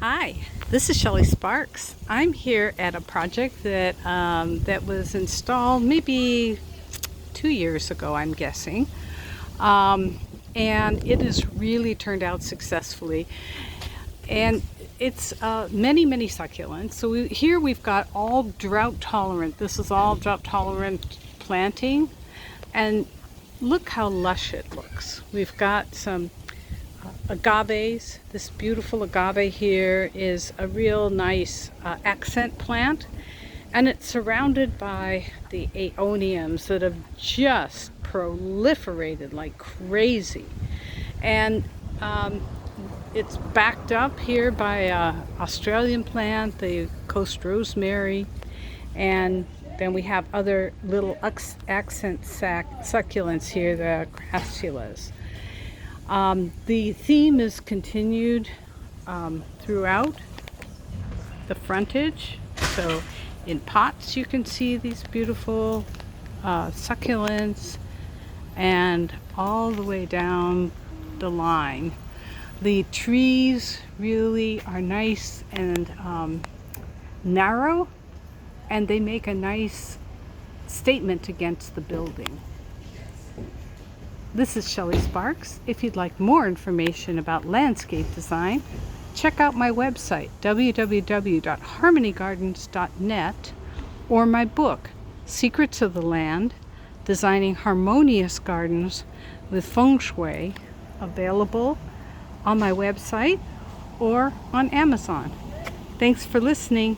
Hi, this is Shelley Sparks. I'm here at a project that was installed maybe 2 years ago, I'm guessing, and it has really turned out successfully. And it's many succulents. So here we've got all drought tolerant. This is all drought tolerant planting, and look how lush it looks. We've got some agaves. This beautiful agave here is a real nice accent plant, and it's surrounded by the aeoniums that have just proliferated like crazy. And it's backed up here by an Australian plant, the coast rosemary, and then we have other little accent succulents here, the crassulas. The theme is continued throughout the frontage. So in pots you can see these beautiful succulents, and all the way down the line. The trees really are nice and narrow, and they make a nice statement against the building. This is Shelley Sparks. If you'd like more information about landscape design, check out my website, www.harmonygardens.net, or my book, Secrets of the Land, Designing Harmonious Gardens with Feng Shui, available on my website or on Amazon. Thanks for listening.